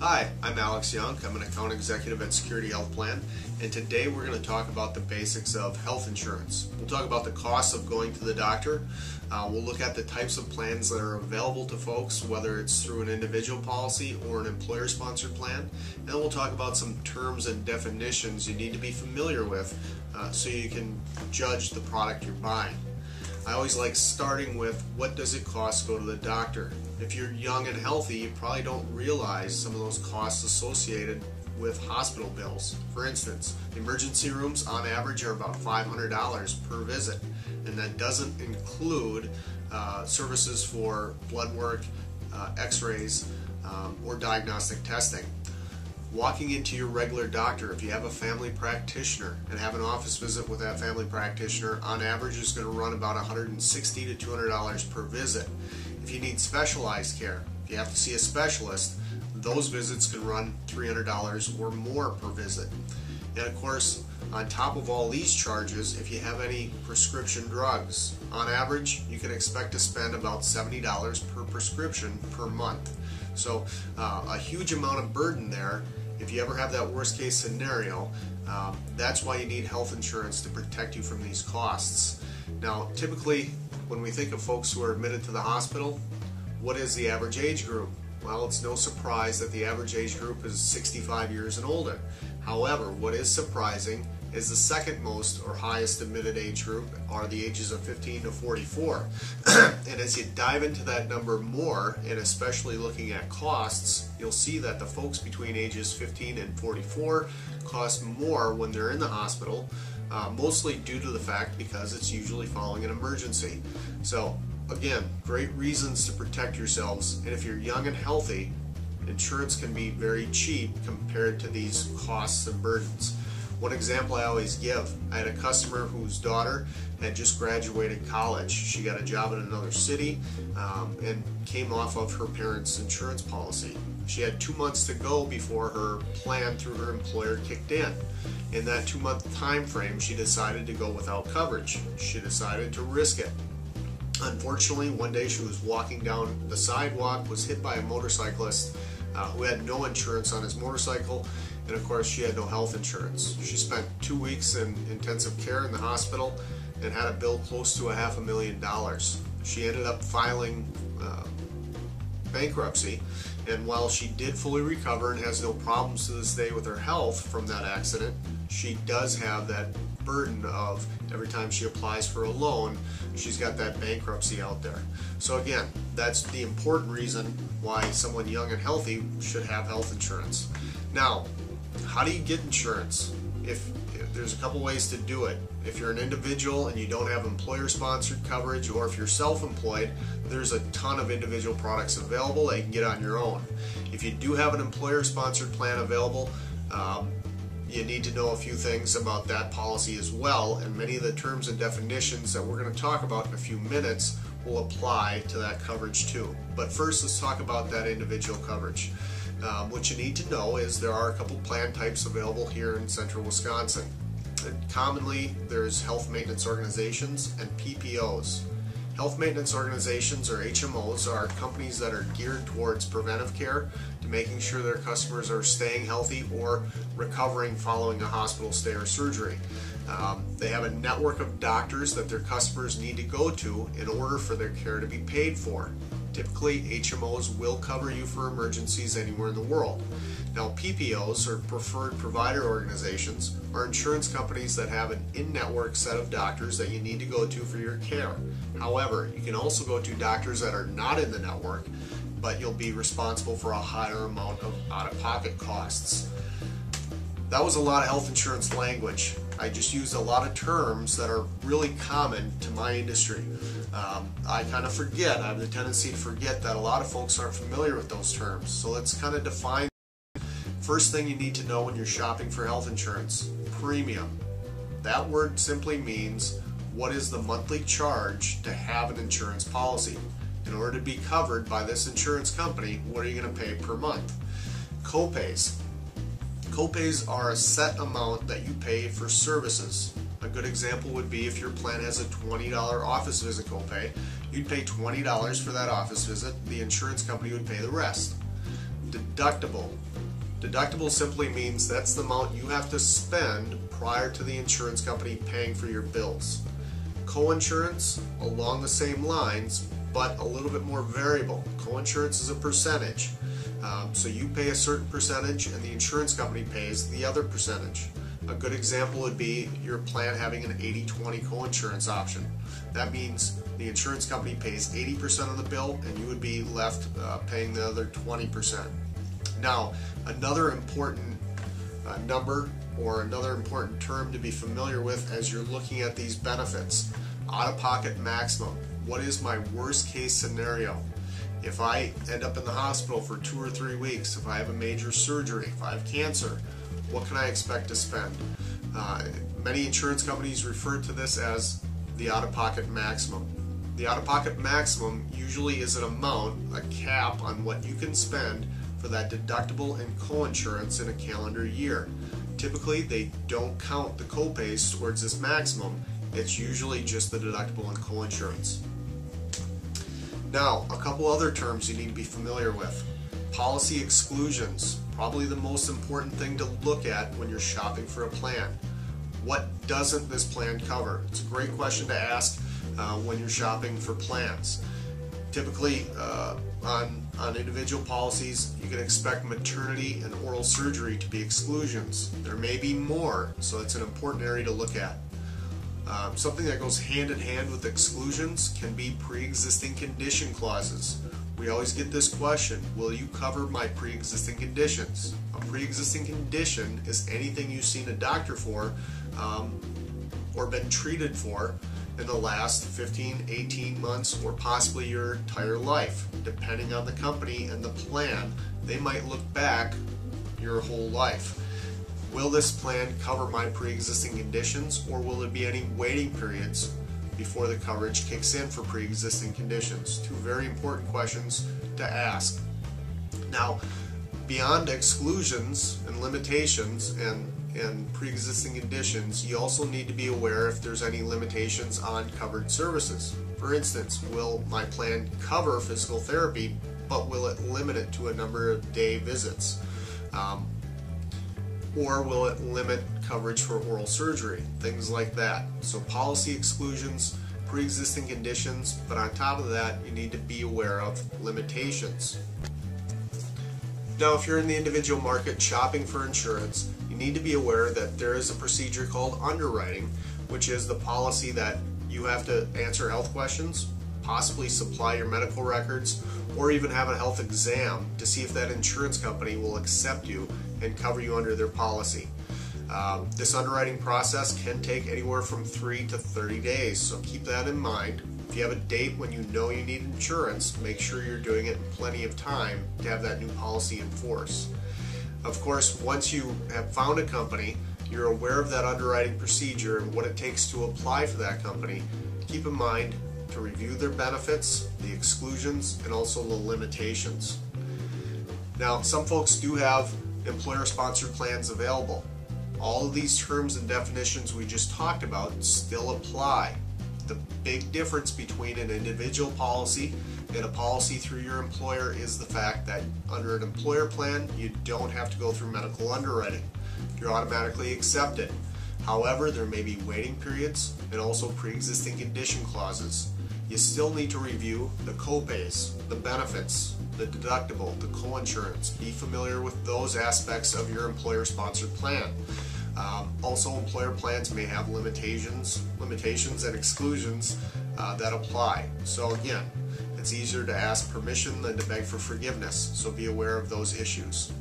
Hi, I'm Alex Young. I'm an account executive at Security Health Plan, and today we're going to talk about the basics of health insurance. We'll talk about the costs of going to the doctor. We'll look at the types of plans that are available to folks, whether it's through an individual policy or an employer-sponsored plan. And then we'll talk about some terms and definitions you need to be familiar with so you can judge the product you're buying. I always like starting with, what does it cost to go to the doctor? If you're young and healthy, you probably don't realize some of those costs associated with hospital bills. For instance, emergency rooms on average are about $500 per visit, and that doesn't include services for blood work, x-rays, or diagnostic testing. Walking into your regular doctor, if you have a family practitioner and have an office visit with that family practitioner, on average is going to run about $160 to $200 per visit. If you need specialized care, if you have to see a specialist, those visits can run $300 or more per visit. And of course, on top of all these charges, if you have any prescription drugs, on average you can expect to spend about $70 per prescription per month. So a huge amount of burden there. If you ever have that worst case scenario, that's why you need health insurance to protect you from these costs. Now, typically when we think of folks who are admitted to the hospital, what is the average age group? Well, it's no surprise that the average age group is 65 years and older. However, what is surprising is the second most or highest admitted age group are the ages of 15 to 44. And as you dive into that number more, and especially looking at costs, you'll see that the folks between ages 15 and 44 cost more when they're in the hospital, mostly due to the fact because it's usually following an emergency. So again, great reasons to protect yourselves, and if you're young and healthy, insurance can be very cheap compared to these costs and burdens. One example I always give, I had a customer whose daughter had just graduated college. She got a job in another city and came off of her parents' insurance policy. She had 2 months to go before her plan through her employer kicked in. In that 2-month time frame, she decided to go without coverage. She decided to risk it. Unfortunately, one day she was walking down the sidewalk, was hit by a motorcyclist who had no insurance on his motorcycle, and of course she had no health insurance. She spent 2 weeks in intensive care in the hospital and had a bill close to $500,000. She ended up filing bankruptcy, and while she did fully recover and has no problems to this day with her health from that accident, she does have that burden of every time she applies for a loan, she's got that bankruptcy out there. So again, that's the important reason why someone young and healthy should have health insurance. Now, how do you get insurance? If there's a couple ways to do it. If you're an individual and you don't have employer-sponsored coverage, or if you're self-employed, there's a ton of individual products available that you can get on your own. If you do have an employer-sponsored plan available, you need to know a few things about that policy as well, and many of the terms and definitions that we're going to talk about in a few minutes will apply to that coverage too. But first, let's talk about that individual coverage. What you need to know is there are a couple plan types available here in central Wisconsin. Commonly, there's health maintenance organizations and PPOs. Health maintenance organizations, or HMOs, are companies that are geared towards preventive care, to making sure their customers are staying healthy or recovering following a hospital stay or surgery. They have a network of doctors that their customers need to go to in order for their care to be paid for. Typically, HMOs will cover you for emergencies anywhere in the world. Now, PPOs, or Preferred Provider Organizations, are insurance companies that have an in-network set of doctors that you need to go to for your care. However, you can also go to doctors that are not in the network, but you'll be responsible for a higher amount of out-of-pocket costs. That was a lot of health insurance language. I just used a lot of terms that are really common to my industry. I kind of forget, I have the tendency to forget that a lot of folks aren't familiar with those terms. So let's kind of define. First thing you need to know when you're shopping for health insurance: premium. That word simply means, what is the monthly charge to have an insurance policy? In order to be covered by this insurance company, what are you going to pay per month? Copays. Copays are a set amount that you pay for services. A good example would be if your plan has a $20 office visit copay, you'd pay $20 for that office visit, the insurance company would pay the rest. Deductible. Deductible simply means that's the amount you have to spend prior to the insurance company paying for your bills. Coinsurance, along the same lines, but a little bit more variable. Coinsurance is a percentage. So you pay a certain percentage and the insurance company pays the other percentage. A good example would be your plan having an 80-20 coinsurance option. That means the insurance company pays 80% of the bill and you would be left paying the other 20%. Now, another important number or another important term to be familiar with as you're looking at these benefits: out-of-pocket maximum. What is my worst case scenario? If I end up in the hospital for 2 or 3 weeks, if I have a major surgery, if I have cancer, what can I expect to spend? Many insurance companies refer to this as the out-of-pocket maximum. The out-of-pocket maximum usually is an amount, a cap on what you can spend for that deductible and coinsurance in a calendar year. Typically, they don't count the copays towards this maximum. It's usually just the deductible and coinsurance. Now, a couple other terms you need to be familiar with. Policy exclusions, probably the most important thing to look at when you're shopping for a plan. What doesn't this plan cover? It's a great question to ask when you're shopping for plans. Typically, on individual policies, you can expect maternity and oral surgery to be exclusions. There may be more, so it's an important area to look at. Something that goes hand in hand with exclusions can be pre-existing condition clauses. We always get this question: will you cover my pre-existing conditions? A pre-existing condition is anything you've seen a doctor for or been treated for in the last 15, 18 months, or possibly your entire life. Depending on the company and the plan, they might look back your whole life. Will this plan cover my pre-existing conditions, or will there be any waiting periods before the coverage kicks in for pre-existing conditions? Two very important questions to ask. Now, beyond exclusions and limitations and pre-existing conditions, you also need to be aware if there's any limitations on covered services. For instance, will my plan cover physical therapy, but will it limit it to a number of day visits? Or will it limit coverage for oral surgery? Things like that. So policy exclusions, pre-existing conditions, but on top of that, you need to be aware of limitations. Now, if you're in the individual market shopping for insurance, you need to be aware that there is a procedure called underwriting, which is the policy that you have to answer health questions, possibly supply your medical records, or even have a health exam to see if that insurance company will accept you and cover you under their policy. This underwriting process can take anywhere from 3 to 30 days, so keep that in mind. If you have a date when you know you need insurance, make sure you're doing it in plenty of time to have that new policy in force. Of course, once you have found a company, you're aware of that underwriting procedure and what it takes to apply for that company. Keep in mind to review their benefits, the exclusions, and also the limitations. Now, some folks do have employer-sponsored plans available. All of these terms and definitions we just talked about still apply. The big difference between an individual policy and a policy through your employer is the fact that under an employer plan, you don't have to go through medical underwriting. You're automatically accepted. However, there may be waiting periods and also pre-existing condition clauses. You still need to review the copays, the benefits, the deductible, the coinsurance. Be familiar with those aspects of your employer-sponsored plan. Also, employer plans may have limitations and exclusions that apply. So again, it's easier to ask permission than to beg for forgiveness, so be aware of those issues.